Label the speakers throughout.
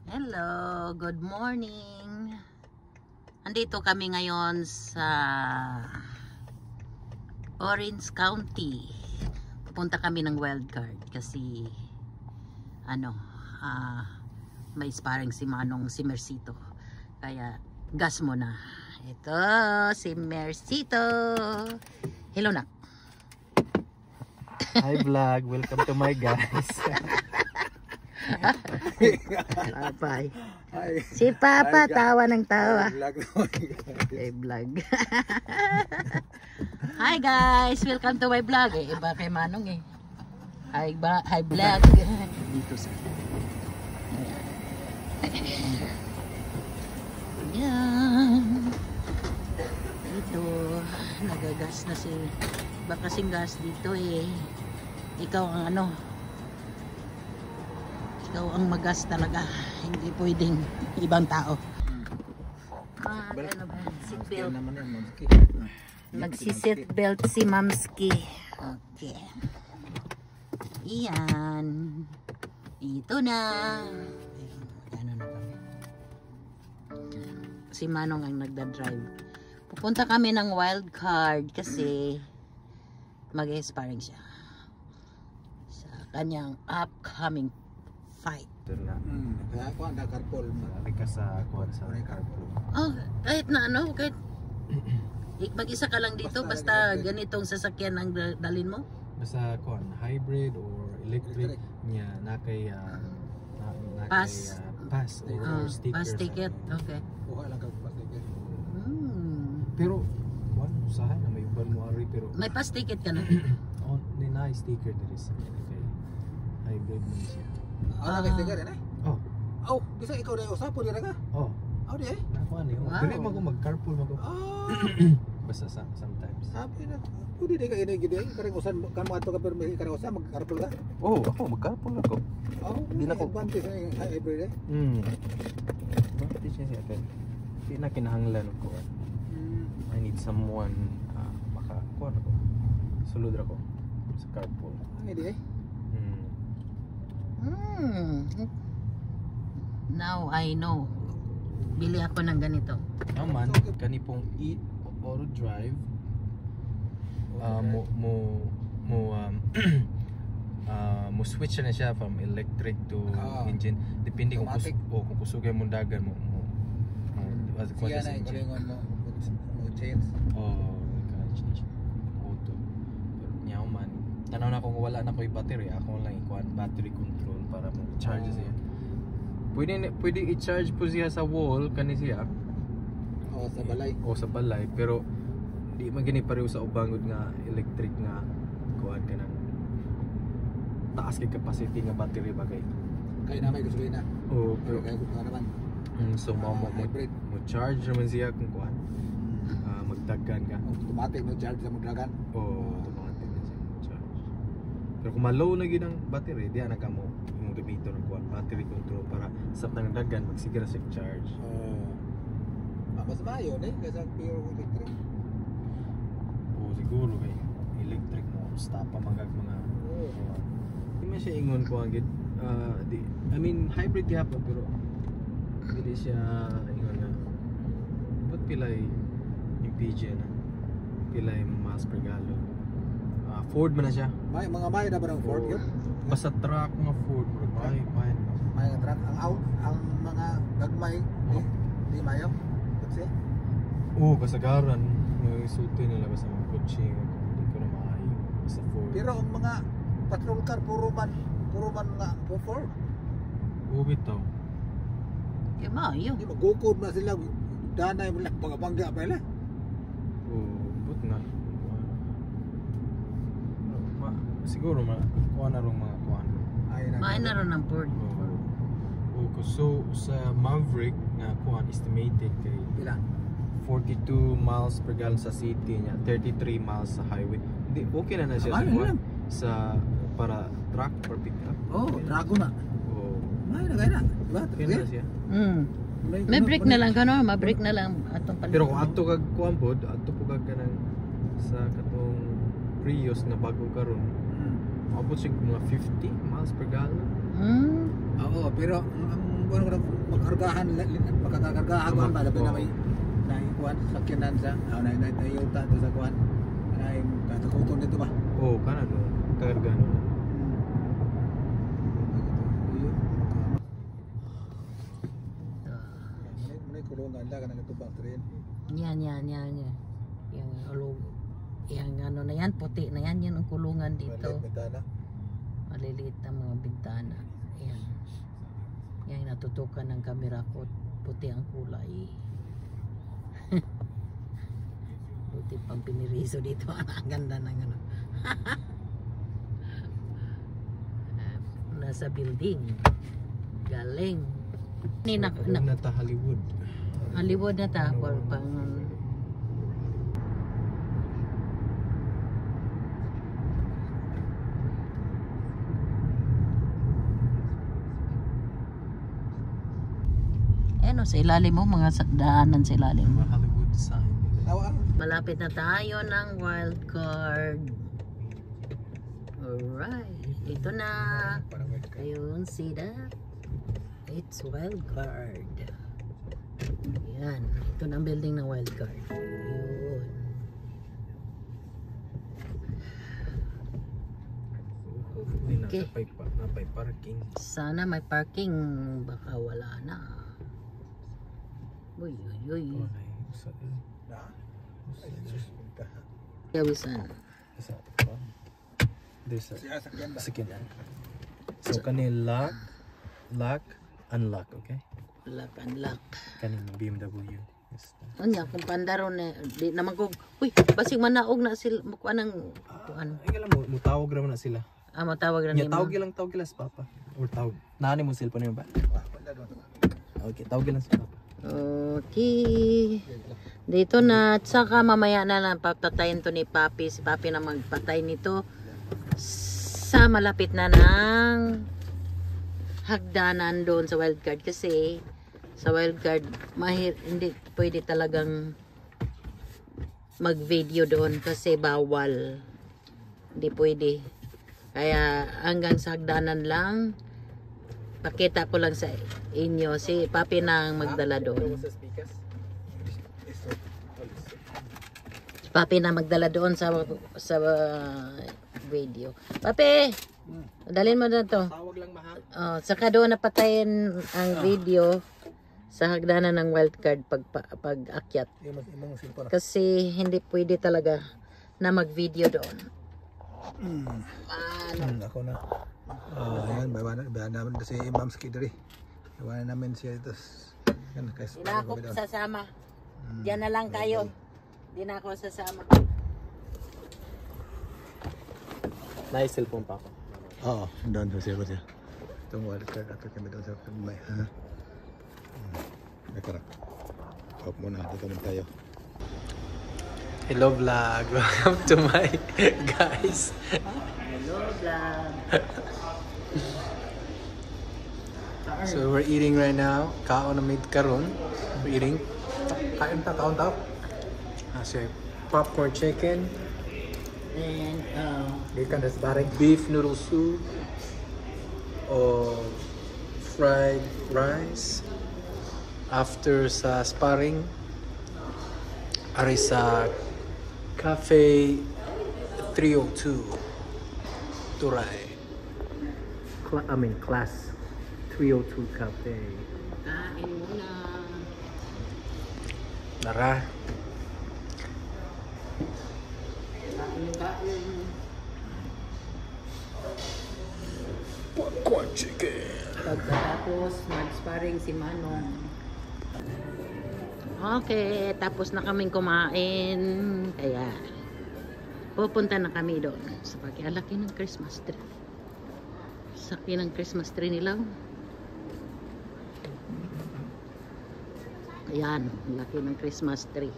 Speaker 1: Hello, good morning. Andito kami ngayon sa Orange County. Pupunta kami ng wildcard kasi may sparring si Manong, si Mercito. Kaya gas mo na. Ito si Mercito. Hello nak.
Speaker 2: Hi vlog, welcome to my guys.
Speaker 1: Bye. Si Papa tawa ng tawa.
Speaker 3: Vlog.
Speaker 1: Vlog. Hi guys, welcome to my vlog. Iba kay Manong eh. Hi vlog. Dito sa. Yan. Dito nagagas na si baka kasing gas dito eh. Ikaw ang ikaw ang magas talaga, hindi pwedeng ibang tao. Seatbelt. Nagsi-seatbelt si Mamski. Okay. Iyan. Ito na. Ano na kami. Si Manong ang nagda-drive. Pupunta kami ng wildcard kasi mag-sparring siya sa kanyang upcoming fight.
Speaker 3: Kaya ako ang carpool.
Speaker 2: Marami ka sa carpool.
Speaker 1: Oh, kahit na kahit mag-isa ka lang dito, basta ganitong sasakyan ang dalin mo?
Speaker 2: Basta hybrid or electric niya nakay
Speaker 1: Pass.
Speaker 2: Pass or stickers.
Speaker 1: Pass ticket, okay.
Speaker 3: Kuha lang ka pass ticket.
Speaker 2: Pero usahay na may uban mo ari pero
Speaker 1: May pass ticket ka na?
Speaker 2: on ni na sticker there is kay hybrid mo siya.
Speaker 3: Ano ka sticker eh?
Speaker 2: Oh.
Speaker 3: Oh, bisa ikaw na usapo dira ka?
Speaker 2: Oh.
Speaker 3: Oh di eh.
Speaker 2: Ako ani.
Speaker 1: Wow.
Speaker 2: Dili mo mag-carpool mo. Basta sometimes.
Speaker 3: Sabi na. Pwede di ka ini gid eh. Karang usan kan mo ato ka pero may karang usan mag-carpool ka.
Speaker 2: Oh, ako mag-carpool ako.
Speaker 3: Oh,
Speaker 2: Di na ko
Speaker 3: advantage na hybrid eh.
Speaker 2: Bakit siya siya kay di na kinahanglan ko. I need someone makakuha ako. Sulod ako sa carpool.
Speaker 3: Ano di eh?
Speaker 1: Now I know. Bili ako ng ganito.
Speaker 2: Naman, kani pong eat or drive mo switch na siya from electric to engine depende kung kung kusugay mo dagan mo
Speaker 3: Siya na yung kalingon mo change.
Speaker 2: change auto pero man tanaw na kung wala na ko yung battery ako lang ikuan battery control para mo charge siya pwede i-charge po siya sa wall kani siya
Speaker 3: Sa balay.
Speaker 2: sa balay pero di magini pareho sa ubangod nga electric nga kuan ka nang taas kay capacity nga battery bagay
Speaker 3: Kaya na may gasolina.
Speaker 2: pero
Speaker 3: Kaya ko naman.
Speaker 2: so mo charge naman siya kung kuan magdaggan ka
Speaker 3: Automatic no charge sa magdagan.
Speaker 2: automatic na siya charge pero kung ma-low na gid ang battery diya na ka mo imong gamiton ng kuan battery control para sa nang daggan magsigara sa charge
Speaker 3: Mas mayo eh kaysa pure electric.
Speaker 2: Siguro kay electric mo stop pa mga di man siya ingon ko agad I mean hybrid gyapon pero hindi siya ingon na ba't pilay yung PG na pilay miles per gallon Ford man na siya
Speaker 3: May mga may na ba ng Ford yun?
Speaker 2: basta truck mga Ford may
Speaker 3: May truck ang mga gagmay di mayo. Kasi
Speaker 2: kasagaran may sulti nila basta mga kotse hindi ko na maayo basta Ford
Speaker 3: pero ang mga patrol car puro man nga po Ford.
Speaker 2: bitaw
Speaker 1: Kaya maayo.
Speaker 3: Di magukod na sila danay mo lang pagabangga pa ila.
Speaker 2: but nga siguro kuha na rin mga kuha
Speaker 1: Main na rin ng Ford.
Speaker 2: so sa Maverick nga kuha estimated kay
Speaker 3: Ilan?
Speaker 2: 42 miles per gallon sa city niya 33 miles sa highway hindi okay na siya sa para truck or pickup
Speaker 3: Drago na. May na gaya na. Diba?
Speaker 2: okay na siya
Speaker 1: May break na lang ma-break na lang atong palit.
Speaker 2: pero kung ato kag kuan pod ato po kag kanang sa katong Prius na bago karon Abot siya mga 50 miles per gallon.
Speaker 3: Oo, pero ang kargahan, makakakargahan ko ba labi na may naikuan sakyanan sa nayuta to sa kuan. Nay katukuton dito ba?
Speaker 2: Oh, kanan no. Karga no.
Speaker 3: May kulungan da kanang tubang train.
Speaker 1: Yan. Yung ulog. Yung ano na yan, puti na yan. Yan ang kulungan dito.
Speaker 3: Bintana.
Speaker 1: Maliliit na mga bintana. Yan. Yan natutukan ng camera ko. Puti ang kulay. Buti pang piniriso dito. Ang ganda ng ano. Nasa building. Galing.
Speaker 2: Na ta Hollywood.
Speaker 1: Hollywood na ta. Pang sa ilalim mo, mga daanan sa ilalim.
Speaker 2: Mga Hollywood sign.
Speaker 1: Malapit na tayo ng wild card. Alright, ito na. Ayun, see that? It's wild card. Yan, ito na ang building ng wild card. Ayun. Okay.
Speaker 2: Napay parking.
Speaker 1: Sana may parking, baka wala na. Uy. Yawisan.
Speaker 2: There's a second. So kanin lock, unlock, okay?
Speaker 1: Lock and lock.
Speaker 2: Kanin BMW. Yes.
Speaker 1: Anya kung pandaron na di naman ko. Uy, basig manaog na sila mukuha ng kuan.
Speaker 2: Ay kala mo tawag ra man na sila.
Speaker 1: Matawag ra
Speaker 2: Nya
Speaker 1: nimo.
Speaker 2: tawag sa papa. Or tawag. Nani mo cellphone niyo ba? Okay, tawag lang sa papa.
Speaker 1: Okay. Dito na at saka mamaya na lang papatayin to ni Papi. Si Papi na magpatay nito sa malapit na ng hagdanan doon sa wildcard kasi sa wildcard hindi pwede talagang mag-video doon kasi bawal. Hindi pwede. Kaya hanggang sa hagdanan lang pakita ko lang sa inyo si Papi nang magdala doon. Si Papi na magdala doon sa video. Papi, dalhin mo na to.
Speaker 2: Tawag lang mahal.
Speaker 1: Saka doon napatayin ang video sa hagdanan ng wildcard pag akyat. Kasi hindi pwede talaga na mag-video doon.
Speaker 3: Ako na. Ayan, bayanan namin si Ma'am Skidri. Bayanan namin siya ito. Yan, guys.
Speaker 1: Hindi na ako sasama. Diyan na lang kayo. Hindi na ako sasama.
Speaker 2: Nice cellphone pa ako.
Speaker 3: Oo, doon sa siya. Itong wildcard ako kami doon sa may. Nakarap. Off muna, dito naman tayo.
Speaker 2: Hello vlog. Welcome to my guys.
Speaker 1: Hello vlog.
Speaker 2: So we're eating right now. Kaon na mid karon. We're eating. Kain ta kaon ta. Kasi popcorn chicken.
Speaker 1: And
Speaker 2: Gikan das bareng beef noodle soup. Or fried rice. After sa sparring. Ari sa Cafe 302 Turay. Class 302 Cafe.
Speaker 1: kain muna.
Speaker 2: Tara.
Speaker 1: Kain.
Speaker 2: Popcorn chicken.
Speaker 1: Pagkatapos mag-sparring si Manong. Okay, tapos na kaming kumain. Kaya pupunta na kami doon sa pag-alaki ng Christmas tree. Saki ng Christmas tree nila. Ayan, laki ng Christmas tree.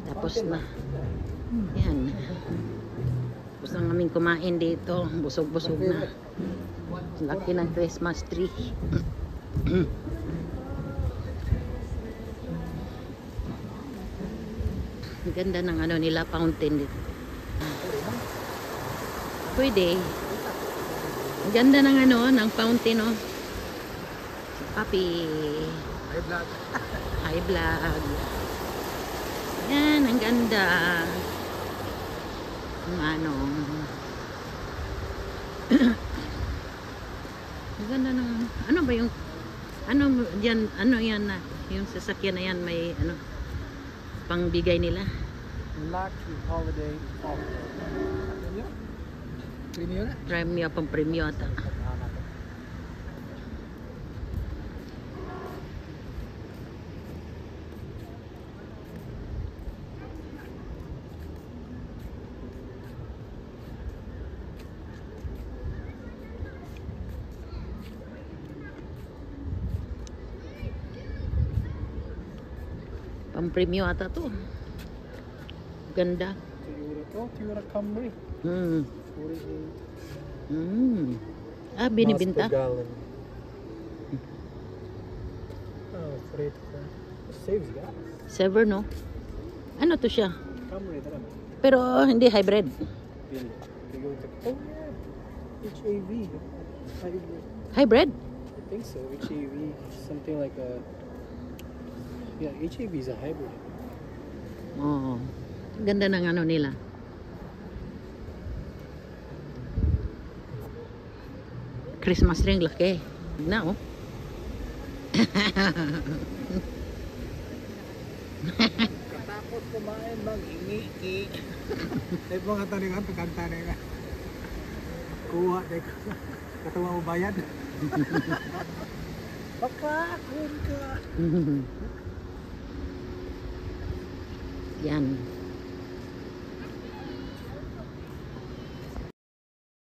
Speaker 1: Tapos na. Yan. Tapos na kaming kumain dito. Busog-busog na. Laki ng Christmas tree. Ang ganda ng ano nila, fountain dito. Pwede. Ang ganda ng ano, ng fountain, oh. Papi.
Speaker 3: Ay, vlog.
Speaker 1: Hi, vlog. Yan, ang ganda. Ang ano. Ang ganda ng, ano ba yung, ano yan, ano yan na, yung sasakyan na yan, may, ano, pangbigay nila.
Speaker 2: Lucky Holiday Offer.
Speaker 3: Premium na.
Speaker 1: Premyo, pang premyo ata. Pang premyo ata to. Ganda.
Speaker 2: Toyota Camry.
Speaker 1: Hmm.
Speaker 2: 48
Speaker 1: Hmm. Ah, binibinta.
Speaker 2: miles per gallon. Oh, 48. Saves gas.
Speaker 1: Sever, no? Ano to siya?
Speaker 2: Camry, tara.
Speaker 1: Pero hindi hybrid.
Speaker 2: Pili. Toyota. Oh yeah. HAV. Hybrid.
Speaker 1: Hybrid?
Speaker 2: I think so. HAV. Something like a. Yeah, HAV is a hybrid.
Speaker 1: Oo. Ganda ng ano nila. Christmas ring laki. Na, oh.
Speaker 3: Katakot kumain, mag-ingi-ingi. Dahil mga taningan, pagkanta na nga. Kuha, dahil katawa mo bayad. Papakon ka.
Speaker 1: Yan.